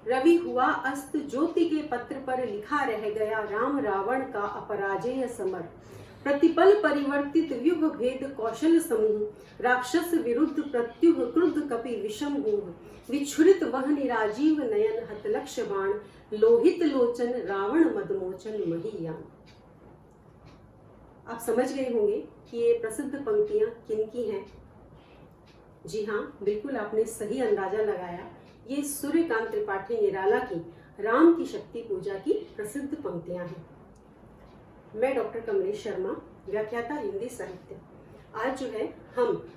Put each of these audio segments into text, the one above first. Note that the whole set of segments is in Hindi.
रवि हुआ अस्त, ज्योति के पत्र पर लिखा रह गया राम रावण का अपराजेय समर। प्रतिपल परिवर्तित व्यूह भेद कौशल समूह, राक्षस विरुद्ध प्रत्युह क्रुद्ध कपि विषम हुह। विछुरित वह निराजीव नयन हतलक्ष बाण, लोहित लोचन रावण मदमोचन महीयान। आप समझ गए होंगे कि ये प्रसिद्ध पंक्तियां किनकी हैं। जी हाँ, बिल्कुल आपने सही अंदाजा लगाया। ये सूर्यकांत त्रिपाठी निराला की राम की शक्ति पूजा की प्रसिद्ध पंक्तियां हैं। मैं डॉक्टर कमलेश शर्मा, व्याख्याता हिंदी साहित्य। आज जो है हम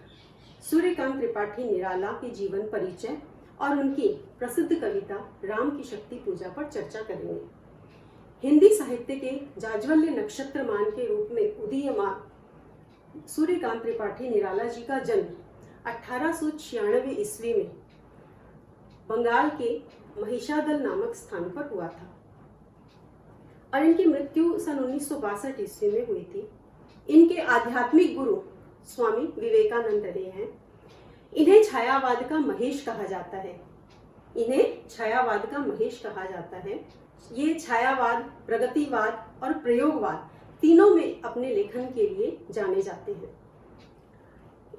सूर्यकांत त्रिपाठी निराला के जीवन परिचय और उनकी प्रसिद्ध कविता राम की शक्ति पूजा पर चर्चा करेंगे। हिंदी साहित्य के जाज्वल्य नक्षत्रमान के रूप में उदीयमान सूर्यकांत त्रिपाठी निराला जी का जन्म 1896 ईस्वी में बंगाल के महिषादल नामक स्थान पर हुआ था और इनकी मृत्यु सन 1962 ईस्वी में हुई थी। इनके आध्यात्मिक गुरु स्वामी विवेकानंद रहे हैं। इन्हें छायावाद का महेश कहा जाता है। ये छायावाद, प्रगतिवाद और प्रयोगवाद तीनों में अपने लेखन के लिए जाने जाते हैं।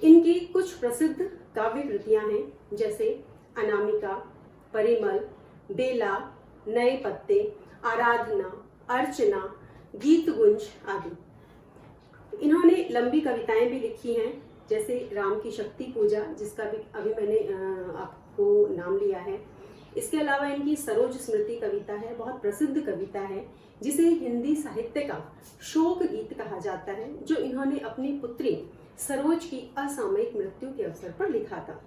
इनकी कुछ प्रसिद्ध काव्य कृतियां हैं, जैसे अनामिका, परिमल, बेला, नए पत्ते, आराधना, अर्चना, गीत गुंज आदि। इन्होंने लंबी कविताएं भी लिखी हैं, जैसे राम की शक्ति पूजा, जिसका भी अभी मैंने आपको नाम लिया है। इसके अलावा इनकी सरोज स्मृति कविता है, बहुत प्रसिद्ध कविता है, जिसे हिंदी साहित्य का शोक गीत कहा जाता है, जो इन्होंने अपनी पुत्री सरोज की असामयिक मृत्यु के अवसर पर लिखा था।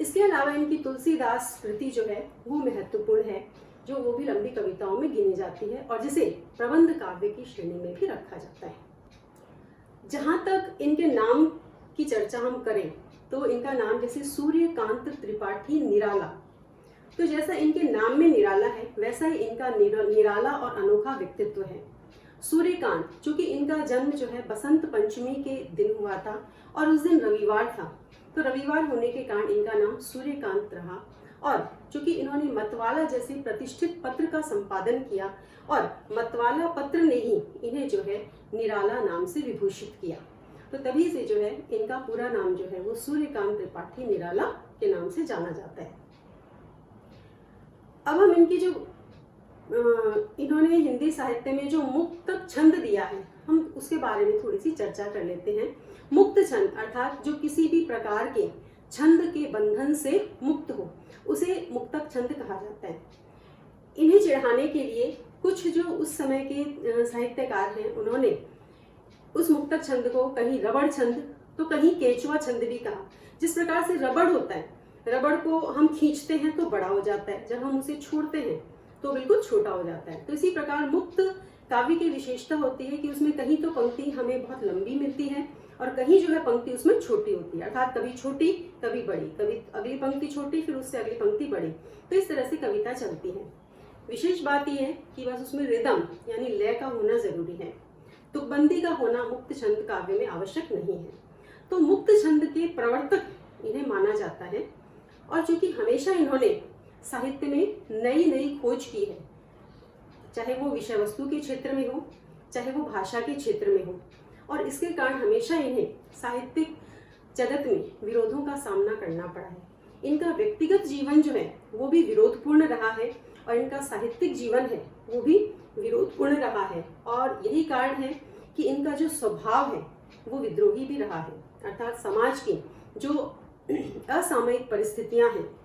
इसके अलावा इनकी तुलसीदास कृति जो है वो महत्वपूर्ण है, जो वो भी लंबी कविताओं में गिनी जाती है और जिसे प्रबंध काव्य की श्रेणी में भी रखा जाता है। जहां तक इनके नाम की चर्चा हम करें तो इनका नाम जैसे सूर्यकांत त्रिपाठी निराला, तो जैसा इनके नाम में निराला है वैसा ही इनका निराला और अनोखा व्यक्तित्व है। सूर्यकांत, चूंकि इनका जन्म जो है बसंत पंचमी के दिन हुआ था और उस दिन रविवार था, तो रविवार होने के कारण इनका नाम सूर्यकांत रहा। और चूंकि इन्होंने मतवाला जैसे प्रतिष्ठित पत्र का संपादन किया और मतवाला पत्र ने ही इन्हें जो है निराला नाम से विभूषित किया, तो तभी से जो है इनका पूरा नाम जो है वो सूर्यकांत त्रिपाठी निराला के नाम से जाना जाता है। अब हम इनकी जो इन्होंने हिंदी साहित्य में जो मुक्त छंद दिया है, हम उसके बारे में थोड़ी सी चर्चा कर लेते हैं। मुक्त छंद अर्थात जो किसी भी प्रकार के छंद के बंधन से मुक्त हो, उसे मुक्तक छंद कहा जाता है। इन्हें चिढ़ाने के लिए कुछ जो उस समय के साहित्यकार हैं, उन्होंने उस मुक्तक छंद को कहीं रबड़ छंद तो कहीं केचुआ छंद भी कहा। जिस प्रकार से रबड़ होता है, रबड़ को हम खींचते हैं तो बड़ा हो जाता है, जब हम उसे छोड़ते हैं तो बिल्कुल छोटा हो जाता है। तो इसी प्रकार मुक्त काव्य की विशेषता होती है कि उसमें कहीं तो पंक्ति हमें बहुत लंबी मिलती है और कहीं जो है पंक्ति उसमें छोटी होती है, अर्थात कभी छोटी कभी बड़ी, कभी अगली पंक्ति छोटी फिर उससे अगली पंक्ति बड़ी, तो इस तरह से कविता चलती है। विशेष बात यह है कि बस उसमें रिदम यानी लय का होना जरूरी है। तुकबंदी का होना मुक्त छंद काव्य में आवश्यक नहीं है। तो मुक्त छंद के प्रवर्तक इन्हें माना जाता है और चूंकि हमेशा इन्होंने साहित्य में नई नई खोज की है, चाहे वो विषय वस्तु के क्षेत्र में हो, चाहे वो भाषा के क्षेत्र में हो, और इसके कारण हमेशा इन्हें साहित्यिक जगत में विरोधों का सामना करना पड़ा है। इनका व्यक्तिगत जीवन जो है वो भी विरोधपूर्ण रहा है और इनका साहित्यिक जीवन है वो भी विरोधपूर्ण रहा है, और यही कारण है कि इनका जो स्वभाव है वो विद्रोही भी रहा है। अर्थात समाज की जो असामयिक परिस्थितियां हैं,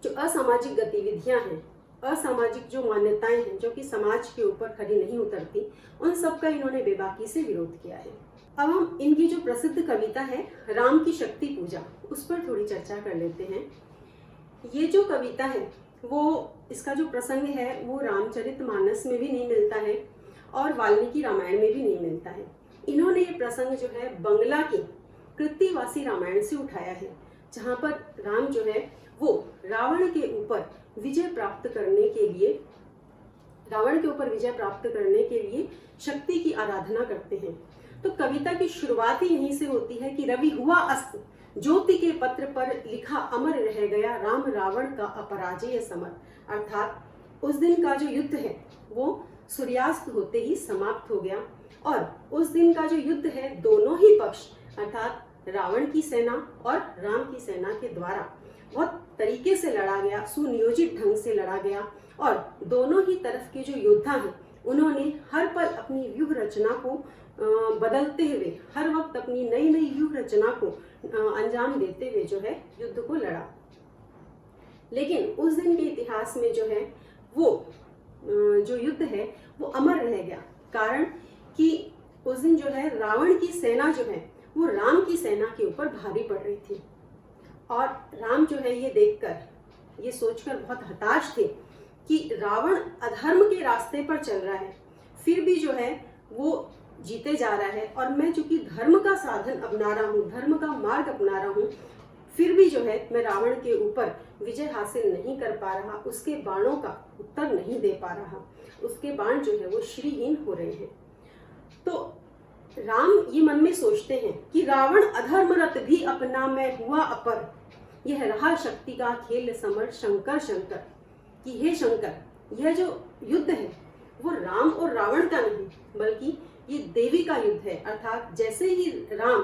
जो असामाजिक गतिविधियां हैं, असामाजिक जो मान्यताएं हैं जो कि समाज के ऊपर खड़ी नहीं उतरती, उन सब का इन्होंने बेबाकी से विरोध किया है। अब हम इनकी जो प्रसिद्ध कविता है राम की शक्ति पूजा, उस पर थोड़ी चर्चा कर लेते हैं। ये जो कविता है वो, इसका जो प्रसंग है वो रामचरितमानस में भी नहीं मिलता है और वाल्मीकि रामायण में भी नहीं मिलता है। इन्होंने ये प्रसंग जो है बंगला की कृत्तिवासी रामायण से उठाया है, जहाँ पर राम जो है वो रावण के ऊपर विजय प्राप्त करने के लिए शक्ति की आराधना करते हैं। तो कविता की शुरुआत ही यहीं से होती है कि रवि हुआ अस्त, ज्योति के पत्र पर लिखा अमर रह गया, राम रावण का अपराजय समर। अर्थात उस दिन का जो युद्ध है वो सूर्यास्त होते ही समाप्त हो गया, और उस दिन का जो युद्ध है दोनों ही पक्ष अर्थात रावण की सेना और राम की सेना के द्वारा बहुत तरीके से लड़ा गया, सुनियोजित ढंग से लड़ा गया, और दोनों ही तरफ के जो योद्धा हैं उन्होंने हर पल अपनी व्यूह रचना को बदलते हुए, हर वक्त अपनी नई नई व्यूह रचना को अंजाम देते हुए जो है युद्ध को लड़ा। लेकिन उस दिन के इतिहास में जो है वो जो युद्ध है वो अमर रह गया, कारण कि उस दिन जो है रावण की सेना जो है वो राम की सेना के ऊपर भारी पड़ रही थी, और राम जो है ये देखकर, ये सोचकर बहुत हताश थे कि रावण अधर्म के रास्ते पर चल रहा है, फिर भी जो है वो जीते जा रहा है, और मैं चूंकि धर्म का साधन अपना रहा हूँ, धर्म का मार्ग अपना रहा हूँ, फिर भी जो है मैं रावण के ऊपर विजय हासिल नहीं कर पा रहा, उसके बाणों का उत्तर नहीं दे पा रहा, उसके बाण जो है वो श्रीहीन हो रहे हैं। तो राम ये मन में सोचते हैं कि रावण अधर्मरत भी अपना, मैं हुआ अपर, यह रहा शक्ति का खेल समर शंकर शंकर, कि हे शंकर यह जो युद्ध है वो राम और रावण का नहीं बल्कि ये देवी का युद्ध है। अर्थात जैसे ही राम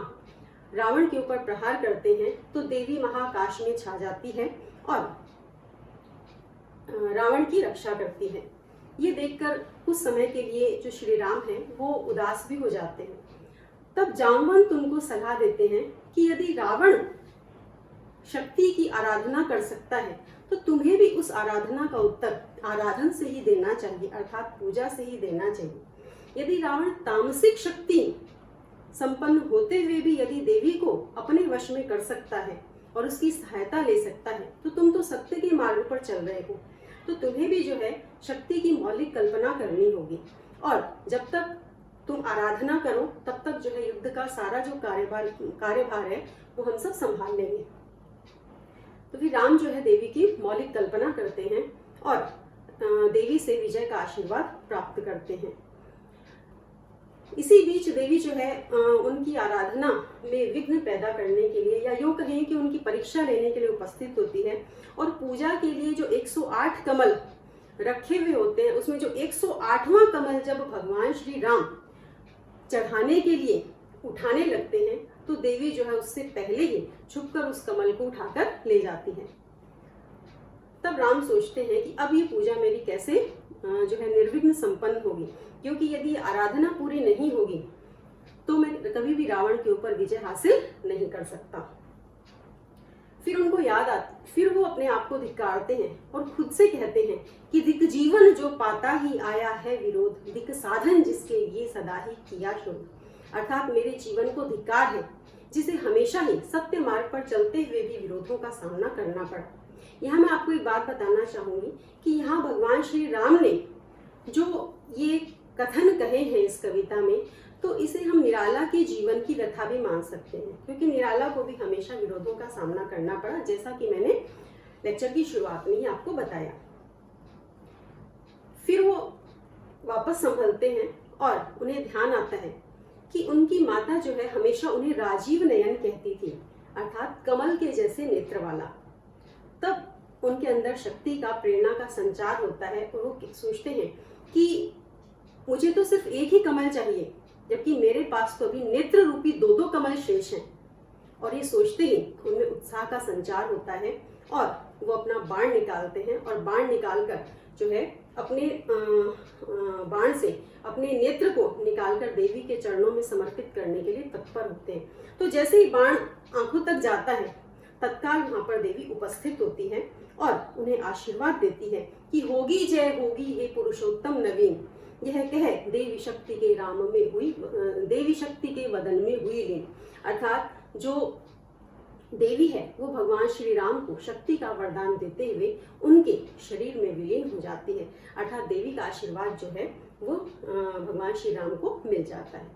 रावण के ऊपर प्रहार करते हैं तो देवी महाकाश में छा जाती है और रावण की रक्षा करती है। ये देखकर कुछ समय के लिए जो श्री राम हैं वो उदास भी हो जाते हैं। तब जामवंत उनको सलाह देते हैं कि यदि रावण शक्ति की आराधना कर सकता है तो तुम्हें भी उस आराधना का उत्तर आराधन से ही देना चाहिए, अर्थात पूजा से ही देना चाहिए। यदि रावण तामसिक शक्ति संपन्न होते हुए भी यदि देवी को अपने वश में कर सकता है और उसकी सहायता ले सकता है तो तुम तो सत्य के मार्ग पर चल रहे हो, तो तुम्हें भी जो है शक्ति की मौलिक कल्पना करनी होगी, और जब तक तुम आराधना करो तब तक जो है युद्ध का सारा जो कार्यभार है वो हम सब संभाल लेंगे। तो फिर राम जो है देवी की मौलिक कल्पना करते हैं और देवी से विजय का आशीर्वाद प्राप्त करते हैं। इसी बीच देवी जो है उनकी आराधना में विघ्न पैदा करने के लिए, या यूँ कहें कि उनकी परीक्षा लेने के लिए उपस्थित होती है, और पूजा के लिए जो 108 कमल रखे हुए होते हैं उसमें जो 108वां कमल जब भगवान श्री राम चढ़ाने के लिए उठाने लगते हैं तो देवी जो है उससे पहले ही छुपकर उस कमल को उठाकर ले जाती है। तब राम सोचते हैं कि अब ये पूजा मेरी कैसे जो है निर्विघ्न संपन्न होगी, क्योंकि यदि आराधना पूरी नहीं होगी तो मैं कभी भी रावण के ऊपर विजय हासिल नहीं कर सकता। फिर उनको याद आती, फिर वो अपने आप को धिक्कारते हैं और खुद से कहते हैं कि दिक जीवन जो पाता ही आया है विरोध, दिक साधन जिसके लिए सदा ही किया शोध। अर्थात मेरे जीवन को धिक्कार है जिसे हमेशा ही सत्य मार्ग पर चलते हुए भी विरोधों का सामना करना पड़ा। यहाँ मैं आपको एक बात बताना चाहूंगी कि यहाँ भगवान श्री राम ने जो ये कथन कहे हैं इस कविता में, तो इसे हम निराला के जीवन की व्यथा भी मान सकते हैं, क्योंकि निराला को भी हमेशा विरोधों का सामना करना पड़ा, जैसा कि मैंने लेक्चर की शुरुआत में ही आपको बताया। फिर वो वापस संभलते हैं और उन्हें ध्यान आता है कि उनकी माता जो है हमेशा उन्हें राजीव नयन कहती थी, अर्थात कमल के जैसे नेत्र वाला। तब उनके अंदर शक्ति का, प्रेरणा का संचार होता है और वो सोचते हैं कि मुझे तो सिर्फ एक ही कमल चाहिए, जबकि मेरे पास तो अभी नेत्र रूपी 2-2 कमल शेष हैं। और ये सोचते ही उनमें उत्साह का संचार होता है और वो अपना बाण निकालते हैं, और बाण निकालकर जो है अपने बाण से अपने नेत्र को निकालकर देवी के चरणों में समर्पित करने के लिए तत्पर होते हैं। तो जैसे ही बाण आंखों तक जाता है तत्काल वहां पर देवी उपस्थित होती है और उन्हें आशीर्वाद देती है कि होगी जय होगी हे पुरुषोत्तम नवीन, यह कह देवी शक्ति के राम में हुई, देवी शक्ति के वदन में हुई लीन। अर्थात जो देवी है वो भगवान श्री राम को शक्ति का वरदान देते हुए उनके शरीर में विलीन हो जाती है, अर्थात देवी का आशीर्वाद जो है वो भगवान श्री राम को मिल जाता है।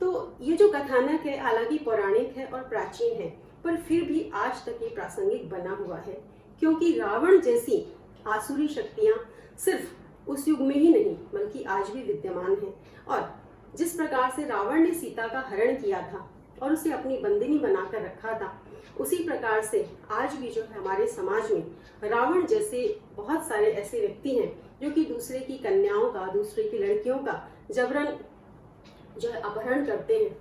तो ये जो कथानक है हालांकि पौराणिक है और प्राचीन है, पर फिर भी आज तक ये प्रासंगिक बना हुआ है, क्योंकि रावण जैसी आसुरी शक्तियां सिर्फ उस युग में ही नहीं बल्कि आज भी विद्यमान है। और जिस प्रकार से रावण ने सीता का हरण किया था और उसे अपनी बंदिनी बनाकर रखा था, उसी प्रकार से आज भी जो है हमारे समाज में रावण जैसे बहुत सारे ऐसे व्यक्ति हैं जो कि दूसरे की कन्याओं का, दूसरे की लड़कियों का जबरन जो है अपहरण करते हैं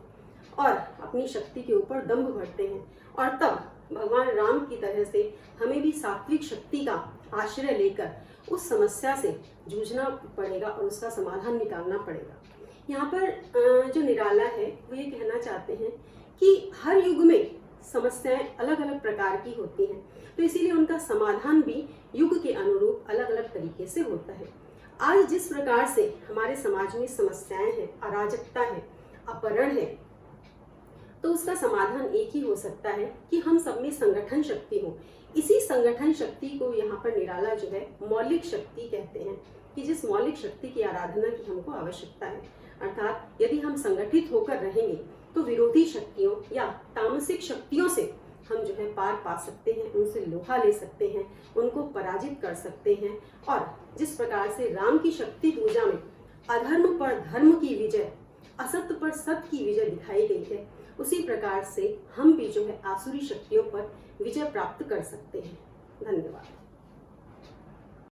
और अपनी शक्ति के ऊपर दंभ भरते हैं। और तब भगवान राम की तरह से हमें भी सात्विक शक्ति का आश्रय लेकर उस समस्या से जूझना पड़ेगा और उसका समाधान निकालना पड़ेगा। यहाँ पर जो निराला है वो ये कहना चाहते हैं कि हर युग में समस्याएं अलग अलग प्रकार की होती हैं, तो इसीलिए उनका समाधान भी युग के अनुरूप अलग अलग तरीके से होता है। आज जिस प्रकार से हमारे समाज में समस्याएं हैं, अराजकता है, अपहरण है, तो उसका समाधान एक ही हो सकता है कि हम सब में संगठन शक्ति हो। इसी संगठन शक्ति को यहाँ पर निराला जो है मौलिक शक्ति कहते हैं, कि जिस मौलिक शक्ति की आराधना की हमको आवश्यकता है। अर्थात यदि हम संगठित होकर रहेंगे तो विरोधी शक्तियों या तामसिक शक्तियों से हम जो है पार पा सकते हैं, उनसे लोहा ले सकते हैं, उनको पराजित कर सकते हैं। और जिस प्रकार से राम की शक्ति पूजा में अधर्म पर धर्म की विजय, असत्य पर सत्य की विजय दिखाई गई है, उसी प्रकार से हम भी जो है आसुरी शक्तियों पर विजय प्राप्त कर सकते हैं। धन्यवाद।